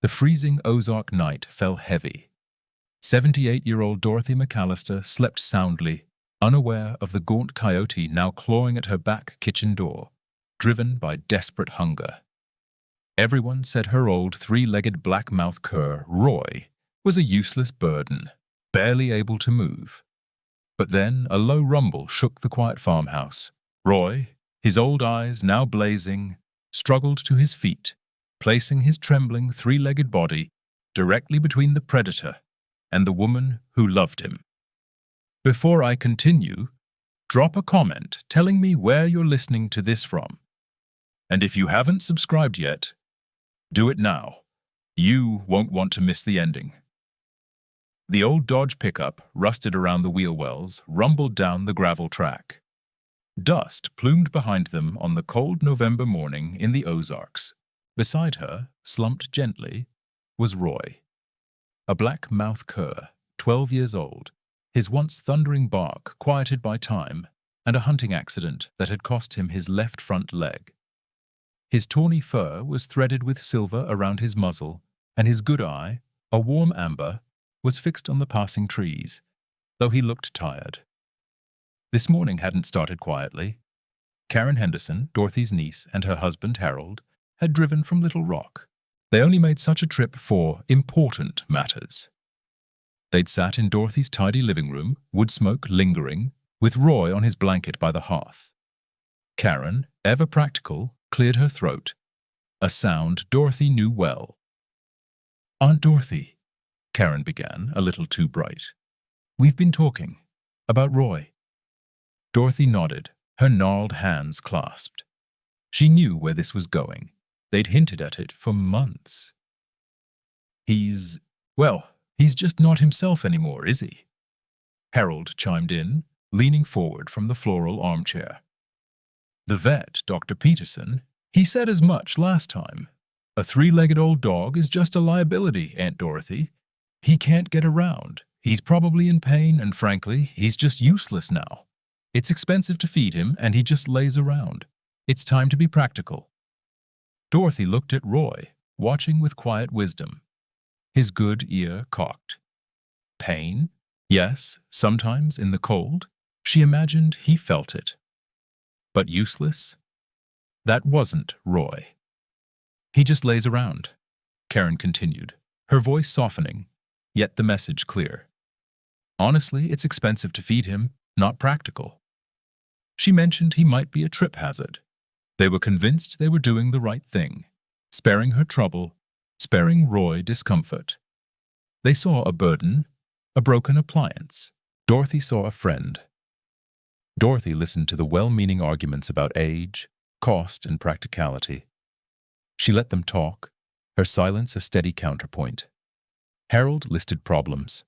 The freezing Ozark night fell heavy. 78-year-old Dorothy McAllister slept soundly, unaware of the gaunt coyote now clawing at her back kitchen door, driven by desperate hunger. Everyone said her old three-legged black-mouthed cur, Roy, was a useless burden, barely able to move. But then a low rumble shook the quiet farmhouse. Roy, his old eyes now blazing, struggled to his feet, placing his trembling three-legged body directly between the predator and the woman who loved him. Before I continue, drop a comment telling me where you're listening to this from. And if you haven't subscribed yet, do it now. You won't want to miss the ending. The old Dodge pickup, rusted around the wheel wells, rumbled down the gravel track. Dust plumed behind them on the cold November morning in the Ozarks. Beside her, slumped gently, was Roy. A black-mouthed cur, 12 years old, his once thundering bark quieted by time and a hunting accident that had cost him his left front leg. His tawny fur was threaded with silver around his muzzle, and his good eye, a warm amber, was fixed on the passing trees, though he looked tired. This morning hadn't started quietly. Karen Henderson, Dorothy's niece, and her husband Harold had driven from Little Rock. They only made such a trip for important matters. They'd sat in Dorothy's tidy living room, wood smoke lingering, with Roy on his blanket by the hearth. Karen, ever practical, cleared her throat, a sound Dorothy knew well. "Aunt Dorothy," Karen began, a little too bright, "we've been talking about Roy." Dorothy nodded, her gnarled hands clasped. She knew where this was going. They'd hinted at it for months. He's just not himself anymore, is he?" Harold chimed in, leaning forward from the floral armchair. "The vet, Dr. Peterson, he said as much last time. A three-legged old dog is just a liability, Aunt Dorothy. He can't get around. He's probably in pain, and frankly, he's just useless now. It's expensive to feed him, and he just lays around. It's time to be practical." Dorothy looked at Roy, watching with quiet wisdom, his good ear cocked. Pain? Yes, sometimes in the cold. She imagined he felt it. But useless? That wasn't Roy. "He just lays around," Karen continued, her voice softening, yet the message clear. "Honestly, it's expensive to feed him, not practical." She mentioned he might be a trip hazard. They were convinced they were doing the right thing, sparing her trouble, sparing Roy discomfort. They saw a burden, a broken appliance. Dorothy saw a friend. Dorothy listened to the well-meaning arguments about age, cost, and practicality. She let them talk, her silence a steady counterpoint. Harold listed problems.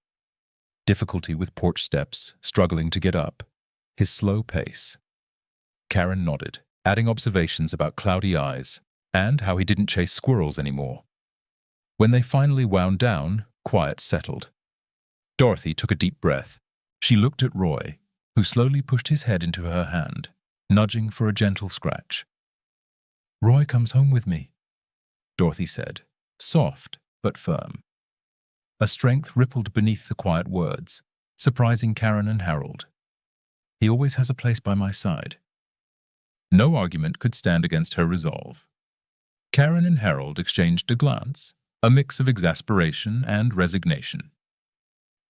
Difficulty with porch steps, struggling to get up, his slow pace. Karen nodded, adding observations about cloudy eyes and how he didn't chase squirrels anymore. When they finally wound down, quiet settled. Dorothy took a deep breath. She looked at Roy, who slowly pushed his head into her hand, nudging for a gentle scratch. "Roy comes home with me," Dorothy said, soft but firm. A strength rippled beneath the quiet words, surprising Karen and Harold. "He always has a place by my side." No argument could stand against her resolve. Karen and Harold exchanged a glance, a mix of exasperation and resignation.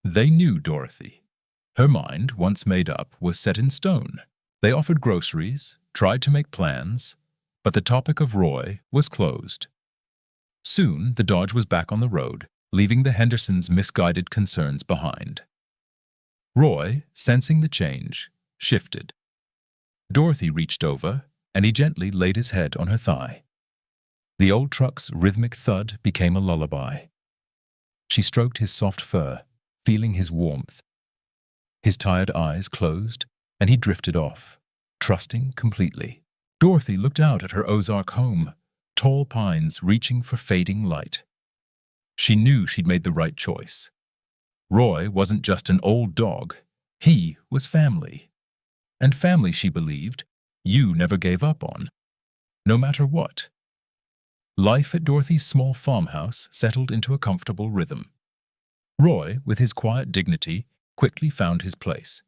They knew Dorothy. Her mind, once made up, was set in stone. They offered groceries, tried to make plans, but the topic of Roy was closed. Soon, the Dodge was back on the road, leaving the Hendersons' misguided concerns behind. Roy, sensing the change, shifted. Dorothy reached over, and he gently laid his head on her thigh. The old truck's rhythmic thud became a lullaby. She stroked his soft fur, feeling his warmth. His tired eyes closed, and he drifted off, trusting completely. Dorothy looked out at her Ozark home, tall pines reaching for fading light. She knew she'd made the right choice. Roy wasn't just an old dog. He was family. And family, she believed, you never gave up on, no matter what. Life at Dorothy's small farmhouse settled into a comfortable rhythm. Roy, with his quiet dignity, quickly found his place.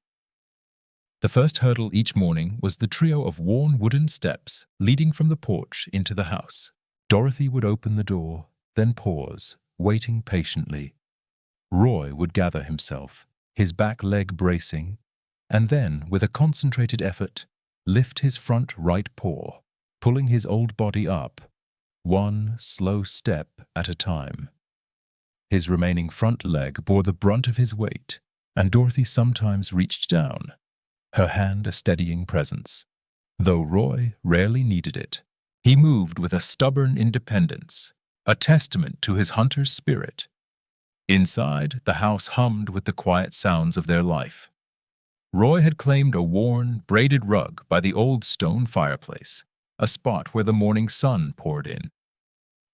The first hurdle each morning was the trio of worn wooden steps leading from the porch into the house. Dorothy would open the door, then pause, waiting patiently. Roy would gather himself, his back leg bracing, and then, with a concentrated effort, lift his front right paw, pulling his old body up, one slow step at a time. His remaining front leg bore the brunt of his weight, and Dorothy sometimes reached down, her hand a steadying presence. Though Roy rarely needed it, he moved with a stubborn independence, a testament to his hunter's spirit. Inside, the house hummed with the quiet sounds of their life. Roy had claimed a worn, braided rug by the old stone fireplace, a spot where the morning sun poured in.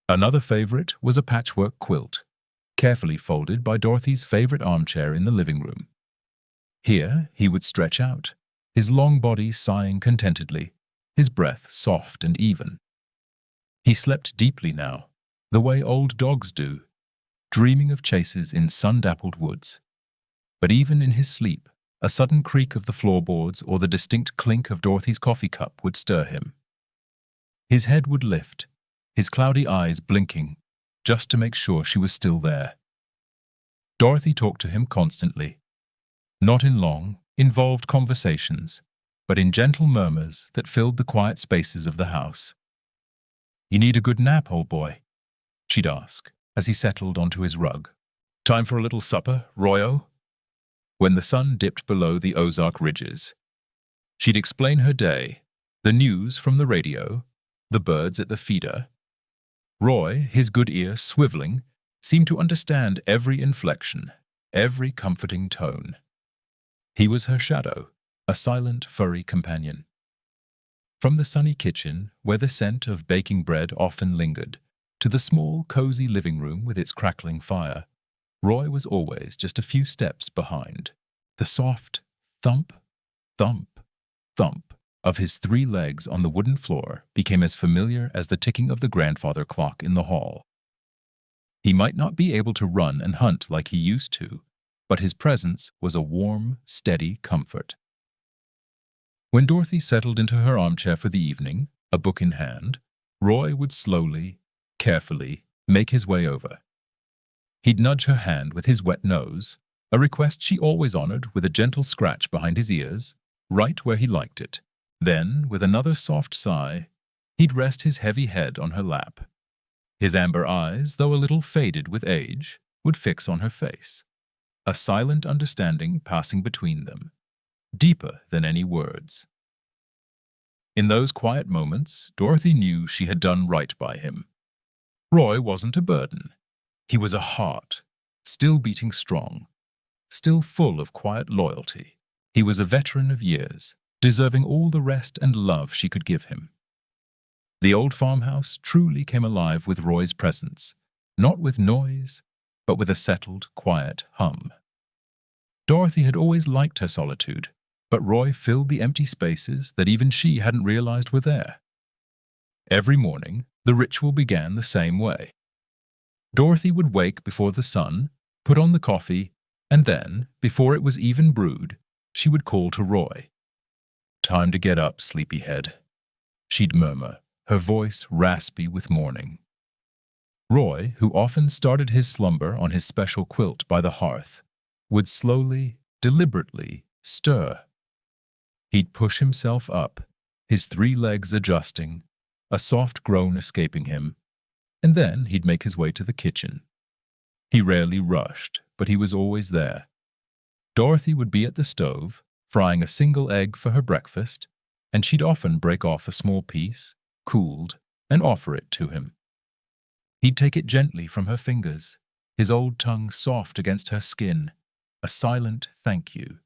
Another favorite was a patchwork quilt, carefully folded by Dorothy's favorite armchair in the living room. Here he would stretch out, his long body sighing contentedly, his breath soft and even. He slept deeply now, the way old dogs do, dreaming of chases in sun-dappled woods. But even in his sleep, a sudden creak of the floorboards or the distinct clink of Dorothy's coffee cup would stir him. His head would lift, his cloudy eyes blinking, just to make sure she was still there. Dorothy talked to him constantly, not in long, involved conversations, but in gentle murmurs that filled the quiet spaces of the house. "You need a good nap, old boy?" she'd ask, as he settled onto his rug. "Time for a little supper, Royo?" When the sun dipped below the Ozark ridges, she'd explain her day, the news from the radio, the birds at the feeder. Roy, his good ear swiveling, seemed to understand every inflection, every comforting tone. He was her shadow, a silent, furry companion. From the sunny kitchen, where the scent of baking bread often lingered, to the small, cozy living room with its crackling fire, Roy was always just a few steps behind. The soft thump, thump, thump of his 3 legs on the wooden floor became as familiar as the ticking of the grandfather clock in the hall. He might not be able to run and hunt like he used to, but his presence was a warm, steady comfort. When Dorothy settled into her armchair for the evening, a book in hand, Roy would slowly, carefully make his way over. He'd nudge her hand with his wet nose, a request she always honored with a gentle scratch behind his ears, right where he liked it. Then, with another soft sigh, he'd rest his heavy head on her lap. His amber eyes, though a little faded with age, would fix on her face, a silent understanding passing between them, deeper than any words. In those quiet moments, Dorothy knew she had done right by him. Roy wasn't a burden. He was a heart, still beating strong, still full of quiet loyalty. He was a veteran of years, deserving all the rest and love she could give him. The old farmhouse truly came alive with Roy's presence, not with noise, but with a settled, quiet hum. Dorothy had always liked her solitude, but Roy filled the empty spaces that even she hadn't realized were there. Every morning, the ritual began the same way. Dorothy would wake before the sun, put on the coffee, and then, before it was even brewed, she would call to Roy. "Time to get up, sleepyhead," she'd murmur, her voice raspy with morning. Roy, who often started his slumber on his special quilt by the hearth, would slowly, deliberately stir. He'd push himself up, his 3 legs adjusting, a soft groan escaping him, and then he'd make his way to the kitchen. He rarely rushed, but he was always there. Dorothy would be at the stove, frying a single egg for her breakfast, and she'd often break off a small piece, cooled, and offer it to him. He'd take it gently from her fingers, his old tongue soft against her skin, a silent thank you.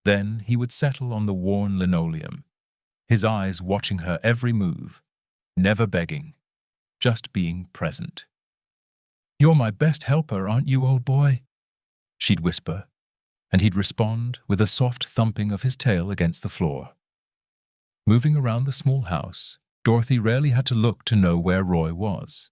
Then he would settle on the worn linoleum, his eyes watching her every move, never begging, just being present. "You're my best helper, aren't you, old boy?" she'd whisper, and he'd respond with a soft thumping of his tail against the floor. Moving around the small house, Dorothy rarely had to look to know where Roy was.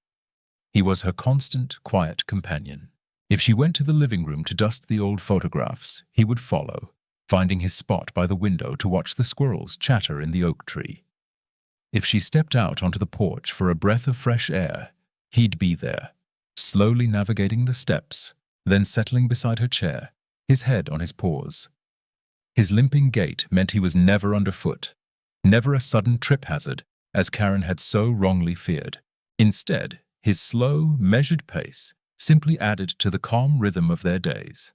He was her constant, quiet companion. If she went to the living room to dust the old photographs, he would follow, finding his spot by the window to watch the squirrels chatter in the oak tree. If she stepped out onto the porch for a breath of fresh air, he'd be there, slowly navigating the steps, then settling beside her chair, his head on his paws. His limping gait meant he was never underfoot, never a sudden trip hazard, as Karen had so wrongly feared. Instead, his slow, measured pace simply added to the calm rhythm of their days.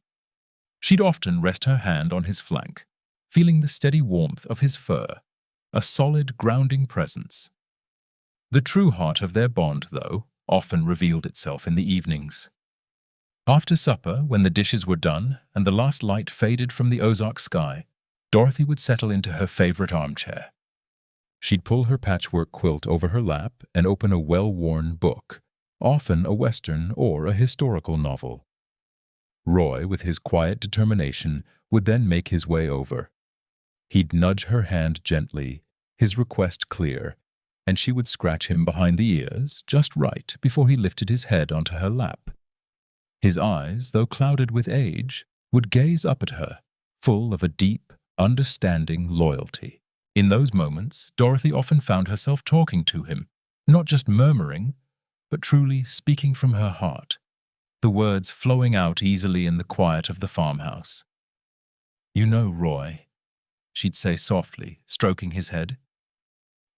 She'd often rest her hand on his flank, feeling the steady warmth of his fur, a solid, grounding presence. The true heart of their bond, though, often revealed itself in the evenings. After supper, when the dishes were done and the last light faded from the Ozark sky, Dorothy would settle into her favorite armchair. She'd pull her patchwork quilt over her lap and open a well-worn book, often a Western or a historical novel. Roy, with his quiet determination, would then make his way over. He'd nudge her hand gently, his request clear, and she would scratch him behind the ears just right before he lifted his head onto her lap. His eyes, though clouded with age, would gaze up at her, full of a deep, understanding loyalty. In those moments, Dorothy often found herself talking to him, not just murmuring, but truly speaking from her heart, the words flowing out easily in the quiet of the farmhouse. "You know, Roy," she'd say softly, stroking his head,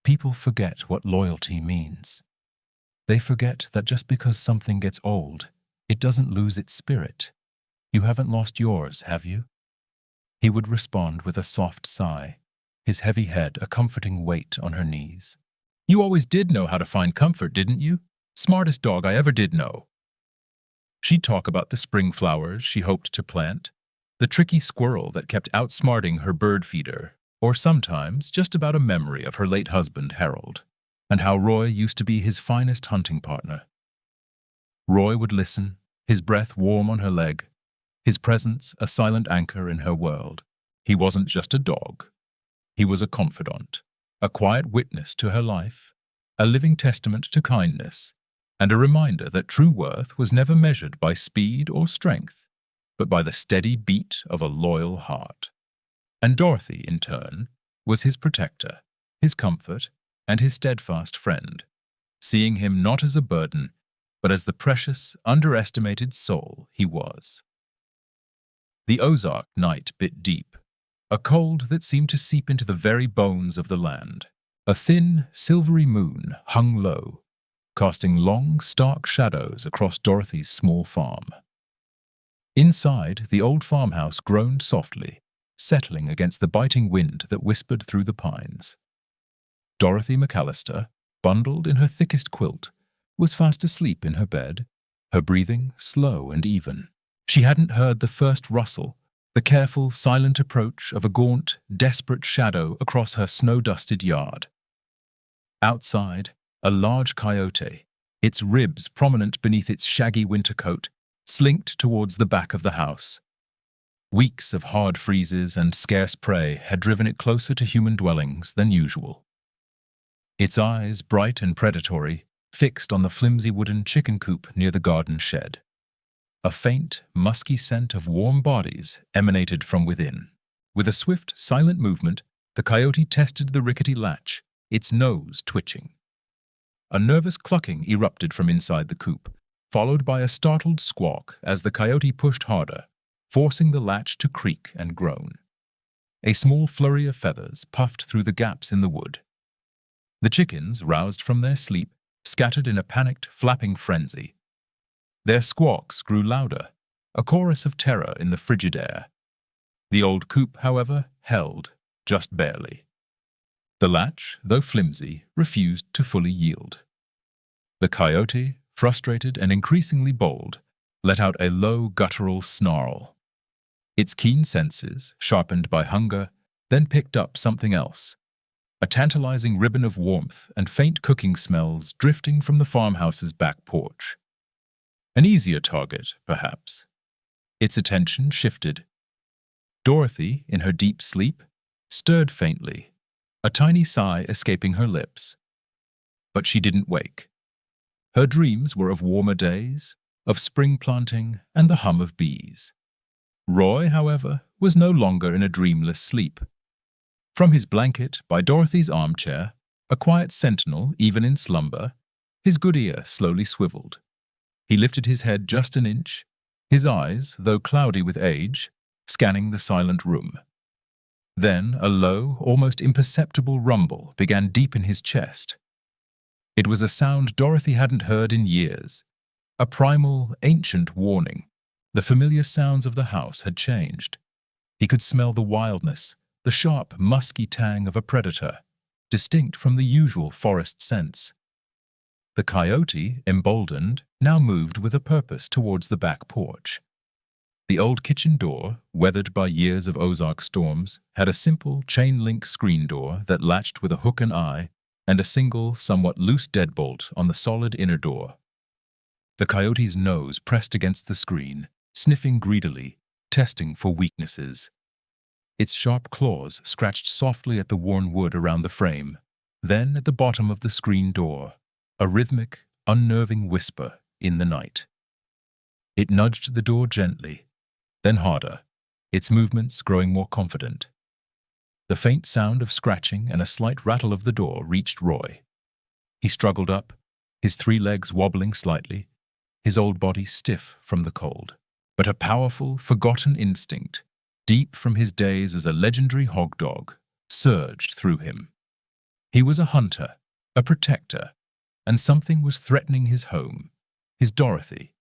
"people forget what loyalty means. They forget that just because something gets old, it doesn't lose its spirit. You haven't lost yours, have you?" He would respond with a soft sigh, his heavy head a comforting weight on her knees. "You always did know how to find comfort, didn't you? Smartest dog I ever did know." She'd talk about the spring flowers she hoped to plant, the tricky squirrel that kept outsmarting her bird feeder, or sometimes just about a memory of her late husband, Harold, and how Roy used to be his finest hunting partner. Roy would listen, his breath warm on her leg, his presence a silent anchor in her world. He wasn't just a dog. He was a confidant, a quiet witness to her life, a living testament to kindness, and a reminder that true worth was never measured by speed or strength, but by the steady beat of a loyal heart. And Dorothy, in turn, was his protector, his comfort, and his steadfast friend, seeing him not as a burden, but as the precious, underestimated soul he was. The Ozark night bit deep, a cold that seemed to seep into the very bones of the land. A thin, silvery moon hung low, casting long, stark shadows across Dorothy's small farm. Inside, the old farmhouse groaned softly, settling against the biting wind that whispered through the pines. Dorothy McAllister, bundled in her thickest quilt, was fast asleep in her bed, her breathing slow and even. She hadn't heard the first rustle, the careful, silent approach of a gaunt, desperate shadow across her snow-dusted yard. Outside, a large coyote, its ribs prominent beneath its shaggy winter coat, slinked towards the back of the house. Weeks of hard freezes and scarce prey had driven it closer to human dwellings than usual. Its eyes, bright and predatory, fixed on the flimsy wooden chicken coop near the garden shed. A faint, musky scent of warm bodies emanated from within. With a swift, silent movement, the coyote tested the rickety latch, its nose twitching. A nervous clucking erupted from inside the coop, followed by a startled squawk as the coyote pushed harder, forcing the latch to creak and groan. A small flurry of feathers puffed through the gaps in the wood. The chickens, roused from their sleep, scattered in a panicked, flapping frenzy. Their squawks grew louder, a chorus of terror in the frigid air. The old coop, however, held, just barely. The latch, though flimsy, refused to fully yield. The coyote, frustrated and increasingly bold, let out a low, guttural snarl. Its keen senses, sharpened by hunger, then picked up something else, a tantalizing ribbon of warmth and faint cooking smells drifting from the farmhouse's back porch. An easier target, perhaps. Its attention shifted. Dorothy, in her deep sleep, stirred faintly, a tiny sigh escaping her lips, But she didn't wake. Her dreams were of warmer days, of spring planting and the hum of bees. Roy, however, was no longer in a dreamless sleep. From his blanket by Dorothy's armchair, a quiet sentinel even in slumber, his good ear slowly swiveled. He lifted his head just an inch, his eyes, though cloudy with age, scanning the silent room. Then a low, almost imperceptible rumble began deep in his chest. It was a sound Dorothy hadn't heard in years, a primal, ancient warning. The familiar sounds of the house had changed. He could smell the wildness, the sharp, musky tang of a predator, distinct from the usual forest scents. The coyote, emboldened, now moved with a purpose towards the back porch. The old kitchen door, weathered by years of Ozark storms, had a simple chain-link screen door that latched with a hook and eye and a single, somewhat loose deadbolt on the solid inner door. The coyote's nose pressed against the screen, sniffing greedily, testing for weaknesses. Its sharp claws scratched softly at the worn wood around the frame, then at the bottom of the screen door, a rhythmic, unnerving whisper in the night. It nudged the door gently, then harder, its movements growing more confident. The faint sound of scratching and a slight rattle of the door reached Roy. He struggled up, his 3 legs wobbling slightly, his old body stiff from the cold. But a powerful, forgotten instinct, deep from his days as a legendary hog dog, surged through him. He was a hunter, a protector, and something was threatening his home, his Dorothy.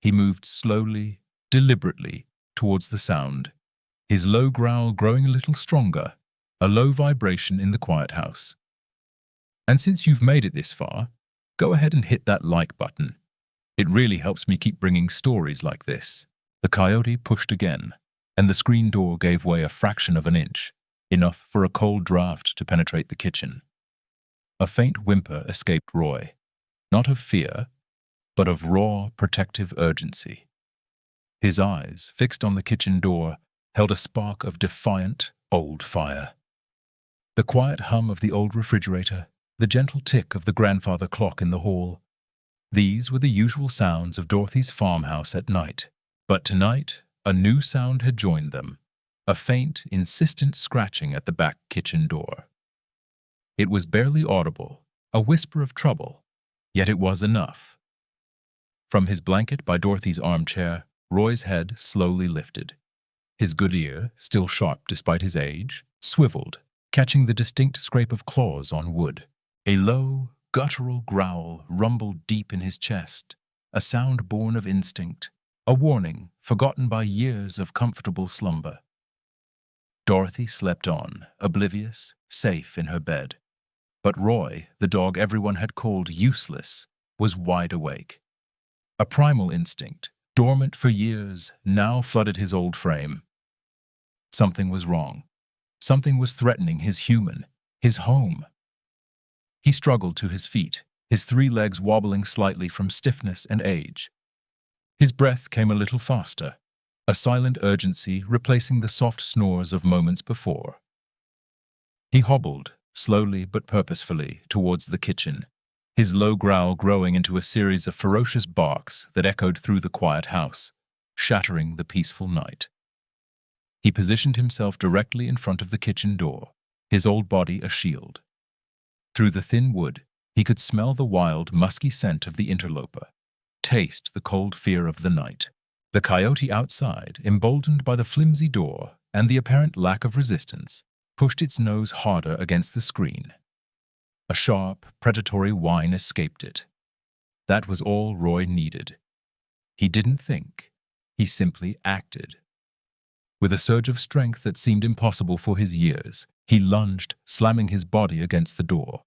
He moved slowly, deliberately, towards the sound, his low growl growing a little stronger, a low vibration in the quiet house. And since you've made it this far, go ahead and hit that like button. It really helps me keep bringing stories like this. The coyote pushed again, and the screen door gave way a fraction of an inch, enough for a cold draft to penetrate the kitchen. A faint whimper escaped Roy, not of fear, but of raw, protective urgency. His eyes, fixed on the kitchen door, held a spark of defiant, old fire. The quiet hum of the old refrigerator, the gentle tick of the grandfather clock in the hall, these were the usual sounds of Dorothy's farmhouse at night. But tonight, a new sound had joined them, a faint, insistent scratching at the back kitchen door. It was barely audible, a whisper of trouble, yet it was enough. From his blanket by Dorothy's armchair, Roy's head slowly lifted. His good ear, still sharp despite his age, swiveled, catching the distinct scrape of claws on wood. A low, guttural growl rumbled deep in his chest, a sound born of instinct, a warning forgotten by years of comfortable slumber. Dorothy slept on, oblivious, safe in her bed. But Roy, the dog everyone had called useless, was wide awake. A primal instinct, dormant for years, now flooded his old frame. Something was wrong. Something was threatening his human, his home. He struggled to his feet, his 3 legs wobbling slightly from stiffness and age. His breath came a little faster, a silent urgency replacing the soft snores of moments before. He hobbled, slowly but purposefully, towards the kitchen, his low growl growing into a series of ferocious barks that echoed through the quiet house, shattering the peaceful night. He positioned himself directly in front of the kitchen door, his old body a shield. Through the thin wood, he could smell the wild, musky scent of the interloper, taste the cold fear of the night. The coyote outside, emboldened by the flimsy door and the apparent lack of resistance, pushed its nose harder against the screen. A sharp, predatory whine escaped it. That was all Roy needed. He didn't think. He simply acted. With a surge of strength that seemed impossible for his years, he lunged, slamming his body against the door.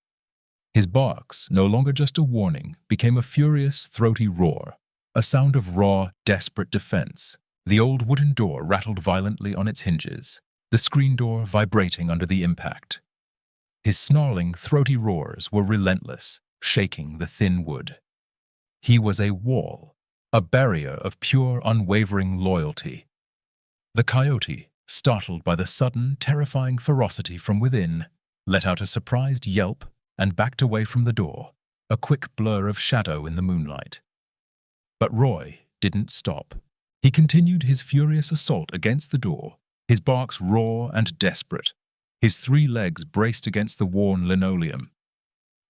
His barks, no longer just a warning, became a furious, throaty roar, a sound of raw, desperate defense. The old wooden door rattled violently on its hinges, the screen door vibrating under the impact. His snarling, throaty roars were relentless, shaking the thin wood. He was a wall, a barrier of pure, unwavering loyalty. The coyote, startled by the sudden, terrifying ferocity from within, let out a surprised yelp and backed away from the door, a quick blur of shadow in the moonlight. But Roy didn't stop. He continued his furious assault against the door, his barks raw and desperate, his 3 legs braced against the worn linoleum.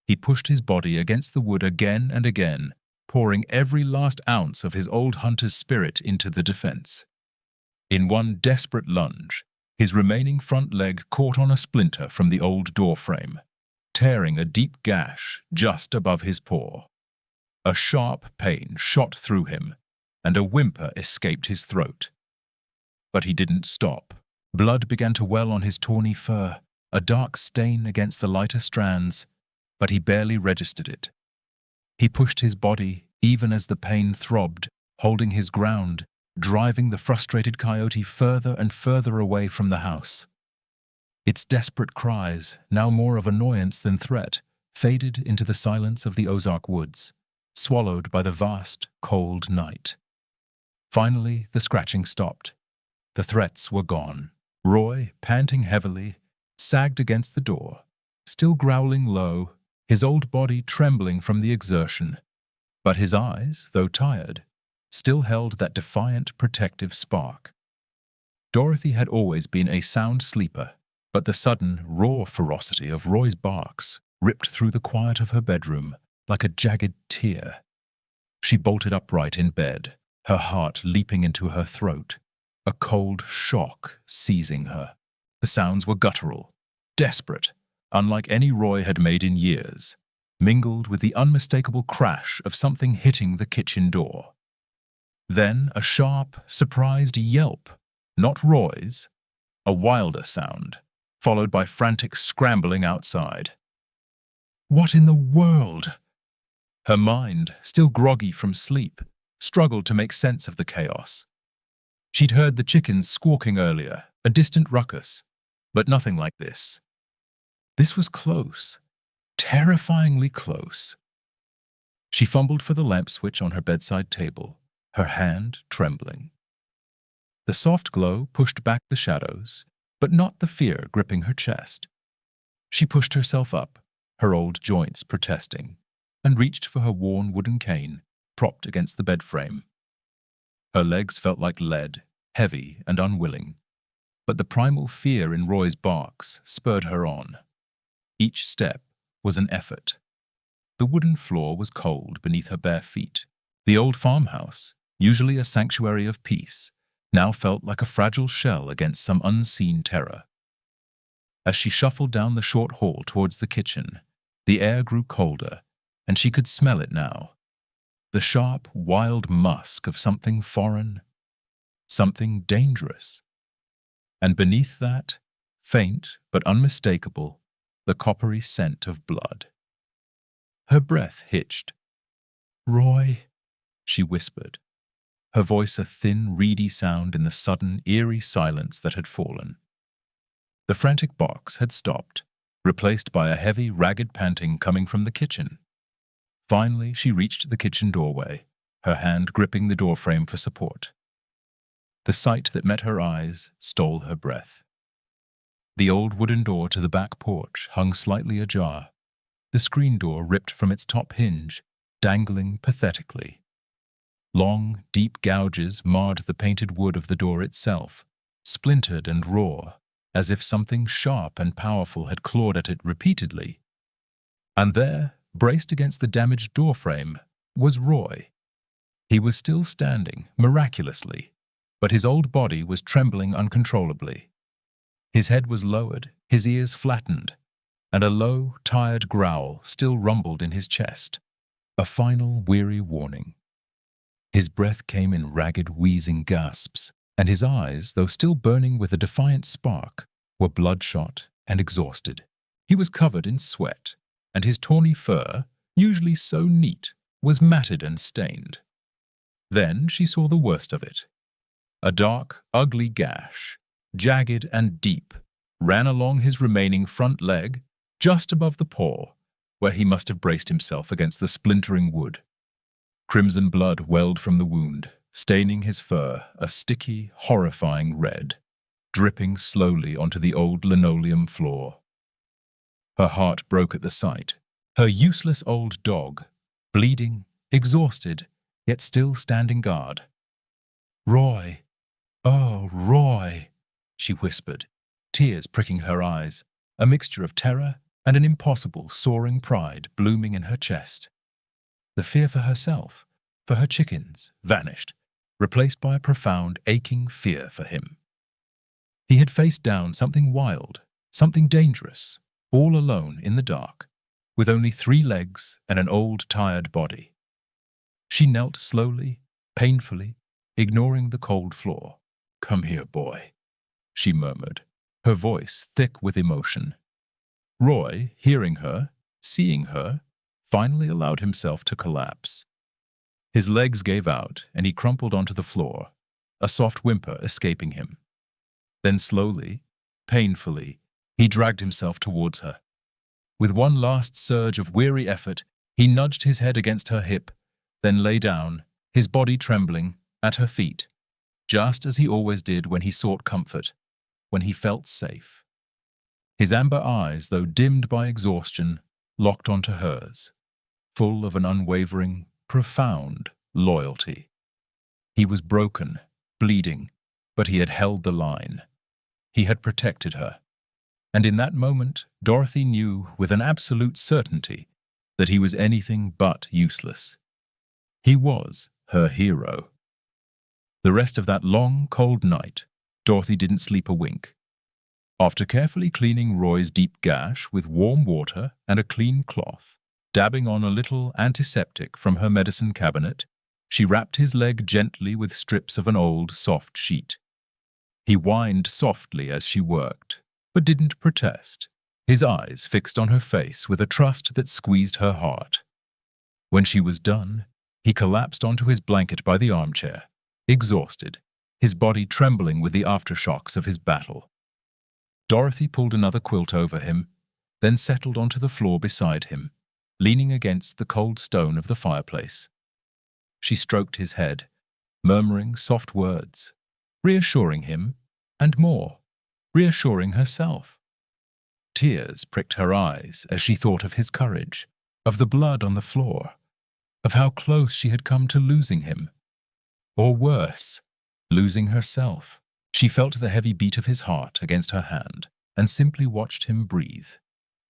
He pushed his body against the wood again and again, pouring every last ounce of his old hunter's spirit into the defense. In one desperate lunge, his remaining front leg caught on a splinter from the old door frame, tearing a deep gash just above his paw. A sharp pain shot through him, and a whimper escaped his throat. But he didn't stop. Blood began to well on his tawny fur, a dark stain against the lighter strands, but he barely registered it. He pushed his body even as the pain throbbed, holding his ground, driving the frustrated coyote further and further away from the house. Its desperate cries, now more of annoyance than threat, faded into the silence of the Ozark woods, swallowed by the vast, cold night. Finally, the scratching stopped. The threats were gone. Roy, panting heavily, sagged against the door, still growling low, his old body trembling from the exertion. But his eyes, though tired, still held that defiant, protective spark. Dorothy had always been a sound sleeper, but the sudden, raw ferocity of Roy's barks ripped through the quiet of her bedroom like a jagged tear. She bolted upright in bed, her heart leaping into her throat, a cold shock seizing her. The sounds were guttural, desperate, unlike any Roy had made in years, mingled with the unmistakable crash of something hitting the kitchen door. Then a sharp, surprised yelp, not Roy's, a wilder sound, followed by frantic scrambling outside. What in the world? Her mind, still groggy from sleep, struggled to make sense of the chaos. She'd heard the chickens squawking earlier, a distant ruckus, but nothing like this. This was close, terrifyingly close. She fumbled for the lamp switch on her bedside table, her hand trembling. The soft glow pushed back the shadows, but not the fear gripping her chest. She pushed herself up, her old joints protesting, and reached for her worn wooden cane, propped against the bed frame. Her legs felt like lead, heavy and unwilling, but the primal fear in Roy's barks spurred her on. Each step was an effort. The wooden floor was cold beneath her bare feet. The old farmhouse, usually a sanctuary of peace, now felt like a fragile shell against some unseen terror. As she shuffled down the short hall towards the kitchen, the air grew colder, and she could smell it now. The sharp, wild musk of something foreign, something dangerous. And beneath that, faint but unmistakable, the coppery scent of blood. Her breath hitched. "Roy," she whispered, her voice a thin, reedy sound in the sudden, eerie silence that had fallen. The frantic barks had stopped, replaced by a heavy, ragged panting coming from the kitchen. Finally, she reached the kitchen doorway, her hand gripping the doorframe for support. The sight that met her eyes stole her breath. The old wooden door to the back porch hung slightly ajar, the screen door ripped from its top hinge, dangling pathetically. Long, deep gouges marred the painted wood of the door itself, splintered and raw, as if something sharp and powerful had clawed at it repeatedly. And there, braced against the damaged doorframe, was Roy. He was still standing, miraculously, but his old body was trembling uncontrollably. His head was lowered, his ears flattened, and a low, tired growl still rumbled in his chest, a final, weary warning. His breath came in ragged, wheezing gasps, and his eyes, though still burning with a defiant spark, were bloodshot and exhausted. He was covered in sweat, and his tawny fur, usually so neat, was matted and stained. Then she saw the worst of it. A dark, ugly gash, jagged and deep, ran along his remaining front leg, just above the paw, where he must have braced himself against the splintering wood. Crimson blood welled from the wound, staining his fur a sticky, horrifying red, dripping slowly onto the old linoleum floor. Her heart broke at the sight. Her useless old dog, bleeding, exhausted, yet still standing guard. "Roy! Oh, Roy!" she whispered, tears pricking her eyes, a mixture of terror and an impossible, soaring pride blooming in her chest. The fear for herself, for her chickens, vanished, replaced by a profound, aching fear for him. He had faced down something wild, something dangerous, all alone in the dark, with only 3 legs and an old, tired body. She knelt slowly, painfully, ignoring the cold floor. "Come here, boy," she murmured, her voice thick with emotion. Roy, hearing her, seeing her, finally allowed himself to collapse. His legs gave out and he crumpled onto the floor, a soft whimper escaping him. Then slowly, painfully, he dragged himself towards her. With one last surge of weary effort, he nudged his head against her hip, then lay down, his body trembling, at her feet, just as he always did when he sought comfort, when he felt safe. His amber eyes, though dimmed by exhaustion, locked onto hers, full of an unwavering, profound loyalty. He was broken, bleeding, but he had held the line. He had protected her. And in that moment, Dorothy knew with an absolute certainty that he was anything but useless. He was her hero. The rest of that long, cold night, Dorothy didn't sleep a wink. After carefully cleaning Roy's deep gash with warm water and a clean cloth, dabbing on a little antiseptic from her medicine cabinet, she wrapped his leg gently with strips of an old, soft sheet. He whined softly as she worked, but didn't protest, his eyes fixed on her face with a trust that squeezed her heart. When she was done, he collapsed onto his blanket by the armchair, exhausted, his body trembling with the aftershocks of his battle. Dorothy pulled another quilt over him, then settled onto the floor beside him, leaning against the cold stone of the fireplace. She stroked his head, murmuring soft words, reassuring him, and more, reassuring herself. Tears pricked her eyes as she thought of his courage, of the blood on the floor, of how close she had come to losing him. Or worse, losing herself. She felt the heavy beat of his heart against her hand and simply watched him breathe.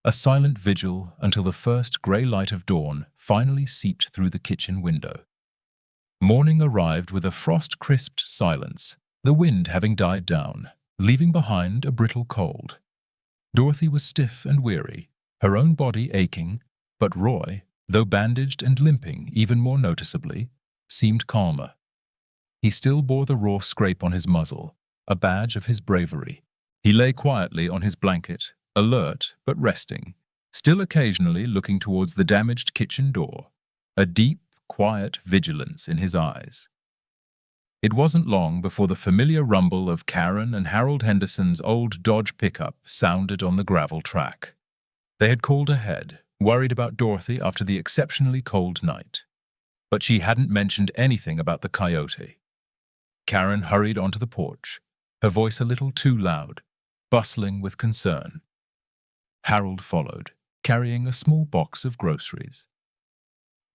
A silent vigil until the first grey light of dawn finally seeped through the kitchen window. Morning arrived with a frost-crisped silence, the wind having died down, leaving behind a brittle cold. Dorothy was stiff and weary, her own body aching, but Roy, though bandaged and limping even more noticeably, seemed calmer. He still bore the raw scrape on his muzzle, a badge of his bravery. He lay quietly on his blanket, alert but resting, still occasionally looking towards the damaged kitchen door, a deep, quiet vigilance in his eyes. It wasn't long before the familiar rumble of Karen and Harold Henderson's old Dodge pickup sounded on the gravel track. They had called ahead, worried about Dorothy after the exceptionally cold night. But she hadn't mentioned anything about the Coyote. Karen hurried onto the porch, her voice a little too loud, bustling with concern. Harold followed, carrying a small box of groceries.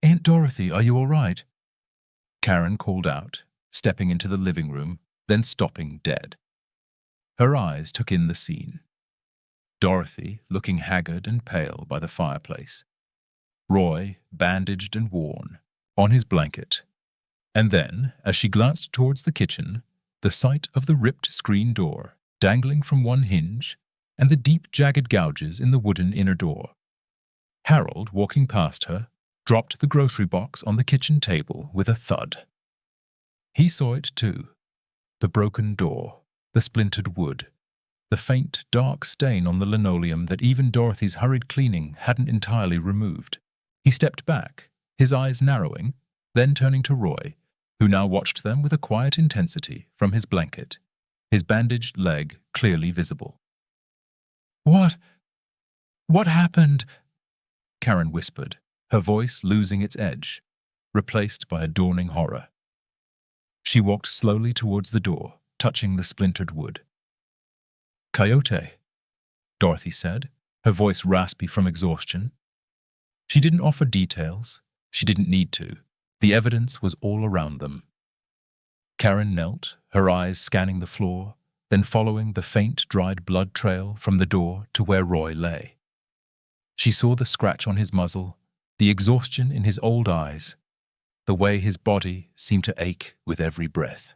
"Aunt Dorothy, are you all right?" Karen called out, stepping into the living room, then stopping dead. Her eyes took in the scene. Dorothy, looking haggard and pale by the fireplace. Roy, bandaged and worn, on his blanket. And then, as she glanced towards the kitchen, the sight of the ripped screen door, dangling from one hinge, and the deep jagged gouges in the wooden inner door. Harold, walking past her, dropped the grocery box on the kitchen table with a thud. He saw it too. The broken door, the splintered wood, the faint, dark stain on the linoleum that even Dorothy's hurried cleaning hadn't entirely removed. He stepped back, his eyes narrowing, then turning to Roy, who now watched them with a quiet intensity from his blanket, his bandaged leg clearly visible. What happened?" Karen whispered, her voice losing its edge, replaced by a dawning horror. She walked slowly towards the door, touching the splintered wood. "Coyote," Dorothy said, her voice raspy from exhaustion. She didn't offer details. She didn't need to. The evidence was all around them. Karen knelt, her eyes scanning the floor, then following the faint, dried blood trail from the door to where Roy lay. She saw the scratch on his muzzle, the exhaustion in his old eyes, the way his body seemed to ache with every breath.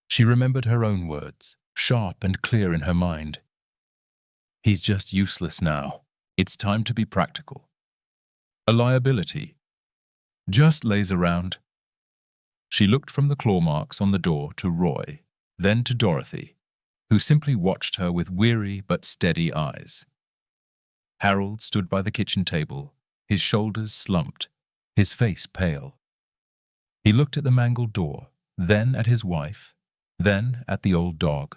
She remembered her own words, sharp and clear in her mind. He's just useless now. It's time to be practical. A liability. Just lays around. She looked from the claw marks on the door to Roy, then to Dorothy, who simply watched her with weary but steady eyes. Harold stood by the kitchen table, his shoulders slumped, his face pale. He looked at the mangled door, then at his wife, then at the old dog.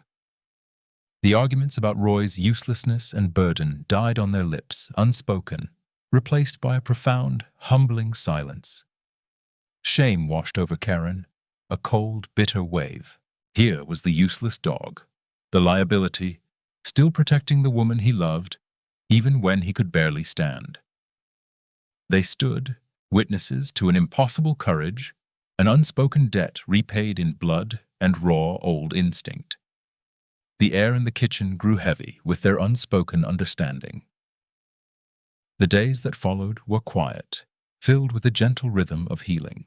The arguments about Roy's uselessness and burden died on their lips, unspoken, replaced by a profound, humbling silence. Shame washed over Karen, a cold, bitter wave. Here was the useless dog, the liability, still protecting the woman he loved, even when he could barely stand. They stood, witnesses to an impossible courage, an unspoken debt repaid in blood and raw old instinct. The air in the kitchen grew heavy with their unspoken understanding. The days that followed were quiet, filled with a gentle rhythm of healing.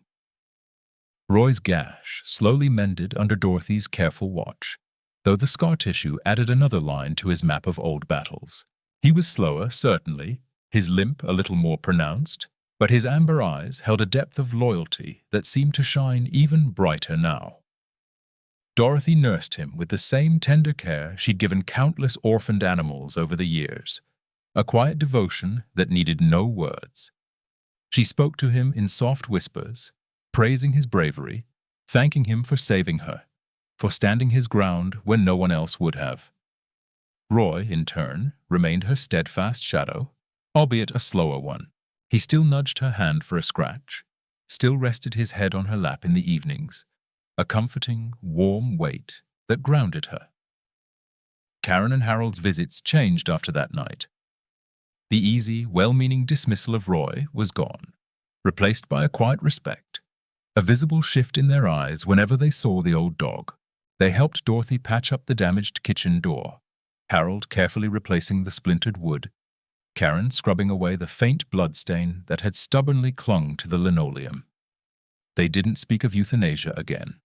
Roy's gash slowly mended under Dorothy's careful watch, though the scar tissue added another line to his map of old battles. He was slower, certainly, his limp a little more pronounced, but his amber eyes held a depth of loyalty that seemed to shine even brighter now. Dorothy nursed him with the same tender care she'd given countless orphaned animals over the years, a quiet devotion that needed no words. She spoke to him in soft whispers, praising his bravery, thanking him for saving her, for standing his ground when no one else would have. Roy, in turn, remained her steadfast shadow, albeit a slower one. He still nudged her hand for a scratch, still rested his head on her lap in the evenings, a comforting, warm weight that grounded her. Karen and Harold's visits changed after that night. The easy, well-meaning dismissal of Roy was gone, replaced by a quiet respect, a visible shift in their eyes whenever they saw the old dog. They helped Dorothy patch up the damaged kitchen door, Harold carefully replacing the splintered wood, Karen scrubbing away the faint bloodstain that had stubbornly clung to the linoleum. They didn't speak of euthanasia again.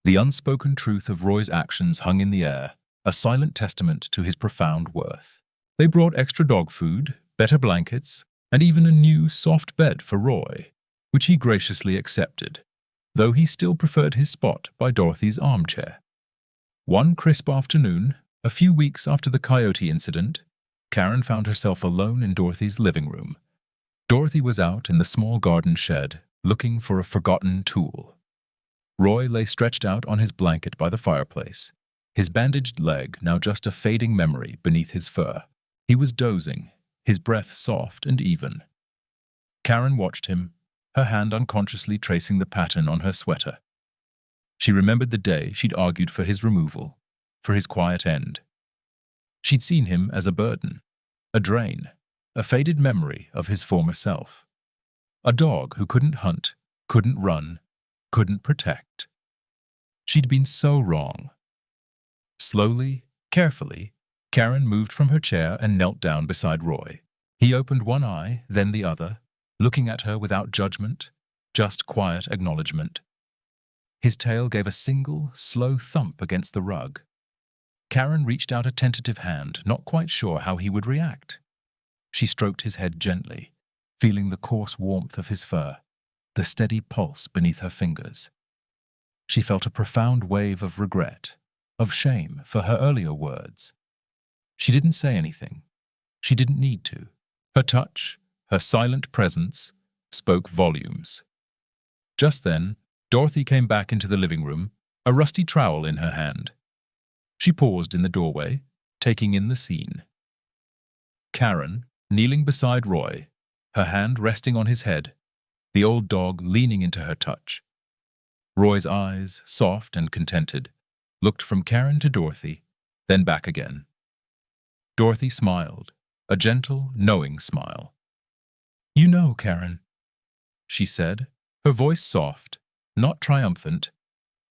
The unspoken truth of Roy's actions hung in the air, a silent testament to his profound worth. They brought extra dog food, better blankets, and even a new, soft bed for Roy, which he graciously accepted, though he still preferred his spot by Dorothy's armchair. One crisp afternoon, a few weeks after the Coyote incident, Karen found herself alone in Dorothy's living room. Dorothy was out in the small garden shed, looking for a forgotten tool. Roy lay stretched out on his blanket by the fireplace, his bandaged leg now just a fading memory beneath his fur. He was dozing, his breath soft and even. Karen watched him, her hand unconsciously tracing the pattern on her sweater. She remembered the day she'd argued for his removal, for his quiet end. She'd seen him as a burden, a drain, a faded memory of his former self. A dog who couldn't hunt, couldn't run, couldn't protect. She'd been so wrong. Slowly, carefully, Karen moved from her chair and knelt down beside Roy. He opened one eye, then the other, looking at her without judgment, just quiet acknowledgement. His tail gave a single, slow thump against the rug. Karen reached out a tentative hand, not quite sure how he would react. She stroked his head gently, feeling the coarse warmth of his fur, the steady pulse beneath her fingers. She felt a profound wave of regret, of shame for her earlier words. She didn't say anything. She didn't need to. Her touch, her silent presence, spoke volumes. Just then, Dorothy came back into the living room, a rusty trowel in her hand. She paused in the doorway, taking in the scene. Karen, kneeling beside Roy, her hand resting on his head, the old dog leaning into her touch. Roy's eyes, soft and contented, looked from Karen to Dorothy, then back again. Dorothy smiled, a gentle, knowing smile. "You know, Karen," she said, her voice soft, not triumphant,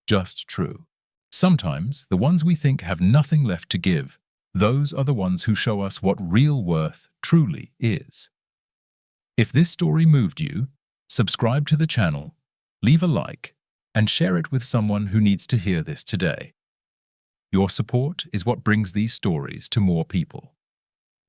just true. "Sometimes the ones we think have nothing left to give, those are the ones who show us what real worth truly is." If this story moved you, subscribe to the channel, leave a like, and share it with someone who needs to hear this today. Your support is what brings these stories to more people.